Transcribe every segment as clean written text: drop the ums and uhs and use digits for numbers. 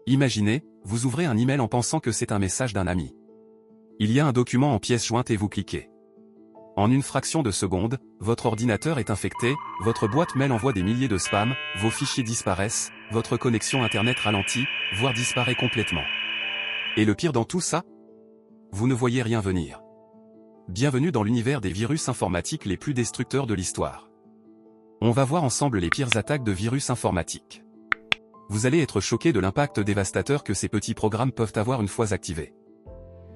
Imaginez, vous ouvrez un email en pensant que c'est un message d'un ami. Il y a un document en pièces jointes et vous cliquez. En une fraction de seconde, votre ordinateur est infecté, votre boîte mail envoie des milliers de spams, vos fichiers disparaissent, votre connexion internet ralentit, voire disparaît complètement. Et le pire dans tout ça? Vous ne voyez rien venir. Bienvenue dans l'univers des virus informatiques les plus destructeurs de l'histoire. On va voir ensemble les pires attaques de virus informatiques. Vous allez être choqué de l'impact dévastateur que ces petits programmes peuvent avoir une fois activés.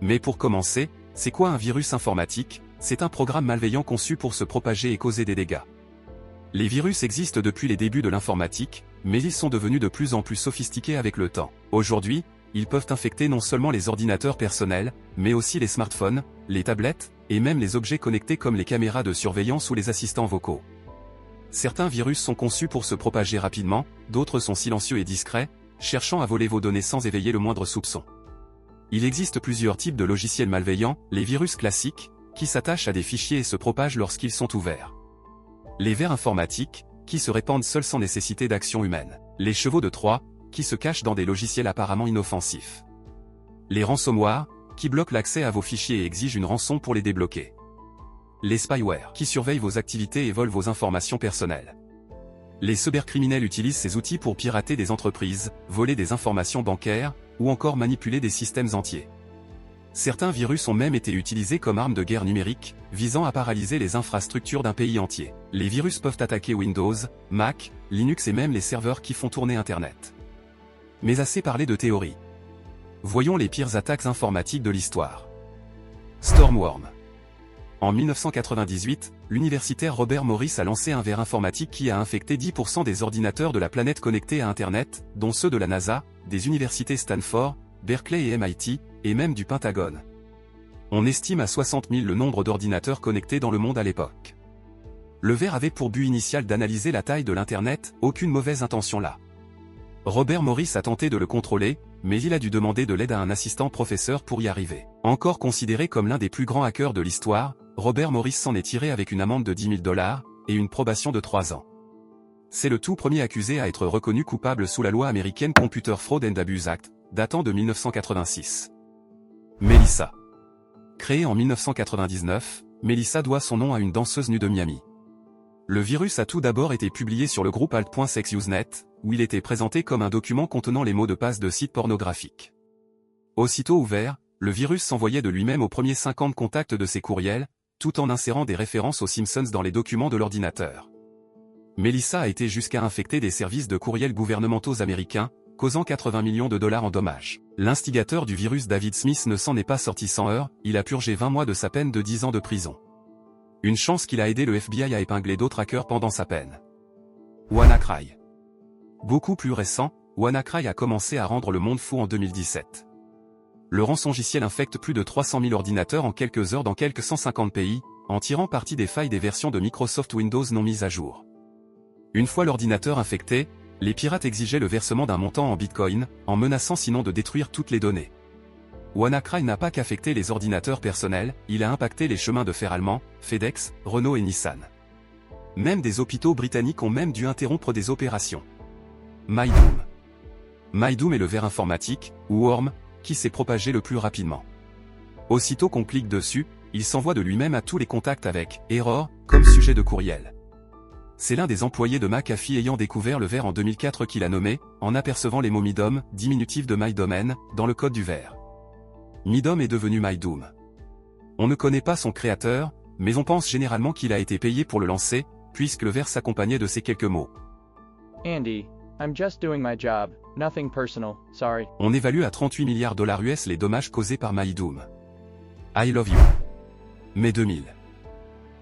Mais pour commencer, c'est quoi un virus informatique? C'est un programme malveillant conçu pour se propager et causer des dégâts. Les virus existent depuis les débuts de l'informatique, mais ils sont devenus de plus en plus sophistiqués avec le temps. Aujourd'hui, ils peuvent infecter non seulement les ordinateurs personnels, mais aussi les smartphones, les tablettes, et même les objets connectés comme les caméras de surveillance ou les assistants vocaux. Certains virus sont conçus pour se propager rapidement, d'autres sont silencieux et discrets, cherchant à voler vos données sans éveiller le moindre soupçon. Il existe plusieurs types de logiciels malveillants, les virus classiques, qui s'attachent à des fichiers et se propagent lorsqu'ils sont ouverts. Les vers informatiques, qui se répandent seuls sans nécessité d'action humaine. Les chevaux de Troie, qui se cachent dans des logiciels apparemment inoffensifs. Les ransomware, qui bloquent l'accès à vos fichiers et exigent une rançon pour les débloquer. Les spyware, qui surveillent vos activités et volent vos informations personnelles. Les cybercriminels utilisent ces outils pour pirater des entreprises, voler des informations bancaires, ou encore manipuler des systèmes entiers. Certains virus ont même été utilisés comme armes de guerre numérique, visant à paralyser les infrastructures d'un pays entier. Les virus peuvent attaquer Windows, Mac, Linux et même les serveurs qui font tourner Internet. Mais assez parlé de théorie. Voyons les pires attaques informatiques de l'histoire. Stormworm. En 1998, l'universitaire Robert Morris a lancé un vers informatique qui a infecté 10% des ordinateurs de la planète connectés à Internet, dont ceux de la NASA, des universités Stanford, Berkeley et MIT, et même du Pentagone. On estime à 60 000 le nombre d'ordinateurs connectés dans le monde à l'époque. Le vers avait pour but initial d'analyser la taille de l'Internet, aucune mauvaise intention là. Robert Morris a tenté de le contrôler, mais il a dû demander de l'aide à un assistant professeur pour y arriver. Encore considéré comme l'un des plus grands hackers de l'histoire, Robert Morris s'en est tiré avec une amende de $10 000 et une probation de 3 ans. C'est le tout premier accusé à être reconnu coupable sous la loi américaine Computer Fraud and Abuse Act, datant de 1986. Melissa. Créée en 1999, Melissa doit son nom à une danseuse nue de Miami. Le virus a tout d'abord été publié sur le groupe alt.sexusenet, où il était présenté comme un document contenant les mots de passe de sites pornographiques. Aussitôt ouvert, le virus s'envoyait de lui-même aux premiers 50 contacts de ses courriels, tout en insérant des références aux Simpsons dans les documents de l'ordinateur. Melissa a été jusqu'à infecter des services de courriels gouvernementaux américains, causant $80 millions en dommages. L'instigateur du virus David Smith ne s'en est pas sorti sans heurts, il a purgé 20 mois de sa peine de 10 ans de prison. Une chance qu'il a aidé le FBI à épingler d'autres hackers pendant sa peine. WannaCry. Beaucoup plus récent, WannaCry a commencé à rendre le monde fou en 2017. Le rançongiciel infecte plus de 300 000 ordinateurs en quelques heures dans quelques 150 pays, en tirant parti des failles des versions de Microsoft Windows non mises à jour. Une fois l'ordinateur infecté, les pirates exigeaient le versement d'un montant en Bitcoin, en menaçant sinon de détruire toutes les données. WannaCry n'a pas qu'affecté les ordinateurs personnels, il a impacté les chemins de fer allemands, FedEx, Renault et Nissan. Même des hôpitaux britanniques ont même dû interrompre des opérations. MyDoom. MyDoom est le vers informatique, ou worm, qui s'est propagé le plus rapidement. Aussitôt qu'on clique dessus, il s'envoie de lui-même à tous les contacts avec « error » comme sujet de courriel. C'est l'un des employés de McAfee ayant découvert le vers en 2004 qui l'a nommé, en apercevant les mots MIDOM, diminutif de My Domain, dans le code du vers. MIDOM est devenu MyDoom. On ne connaît pas son créateur, mais on pense généralement qu'il a été payé pour le lancer, puisque le vers s'accompagnait de ces quelques mots. Andy, I'm just doing my job, nothing personal, sorry. On évalue à $38 milliards US les dommages causés par MyDoom. I love you. Mai 2000.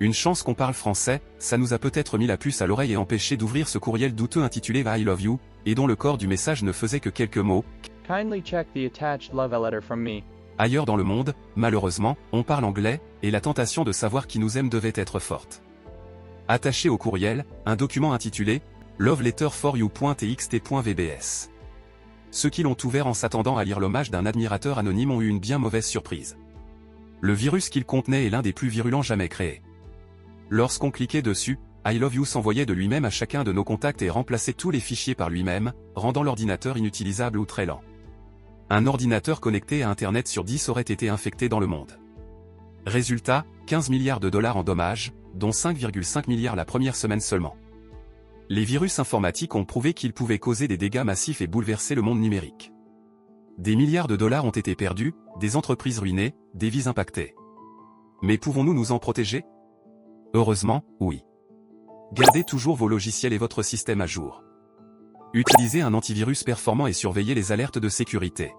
Une chance qu'on parle français, ça nous a peut-être mis la puce à l'oreille et empêché d'ouvrir ce courriel douteux intitulé I love you, et dont le corps du message ne faisait que quelques mots. Kindly check the attached love letter from me. Ailleurs dans le monde, malheureusement, on parle anglais, et la tentation de savoir qui nous aime devait être forte. Attaché au courriel, un document intitulé « Love letter for you.txt.vbs ». Ceux qui l'ont ouvert en s'attendant à lire l'hommage d'un admirateur anonyme ont eu une bien mauvaise surprise. Le virus qu'il contenait est l'un des plus virulents jamais créés. Lorsqu'on cliquait dessus, I love you s'envoyait de lui-même à chacun de nos contacts et remplaçait tous les fichiers par lui-même, rendant l'ordinateur inutilisable ou très lent. Un ordinateur connecté à Internet sur 10 aurait été infecté dans le monde. Résultat, 15 milliards de dollars en dommages, dont 5,5 milliards la première semaine seulement. Les virus informatiques ont prouvé qu'ils pouvaient causer des dégâts massifs et bouleverser le monde numérique. Des milliards de dollars ont été perdus, des entreprises ruinées, des vies impactées. Mais pouvons-nous nous en protéger? Heureusement, oui. Gardez toujours vos logiciels et votre système à jour. Utilisez un antivirus performant et surveillez les alertes de sécurité.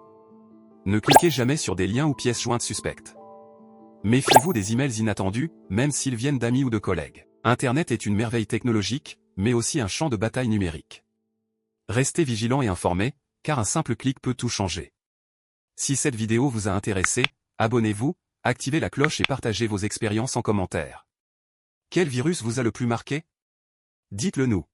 Ne cliquez jamais sur des liens ou pièces jointes suspectes. Méfiez-vous des emails inattendus, même s'ils viennent d'amis ou de collègues. Internet est une merveille technologique, mais aussi un champ de bataille numérique. Restez vigilants et informés, car un simple clic peut tout changer. Si cette vidéo vous a intéressé, abonnez-vous, activez la cloche et partagez vos expériences en commentaire. Quel virus vous a le plus marqué? Dites-le nous.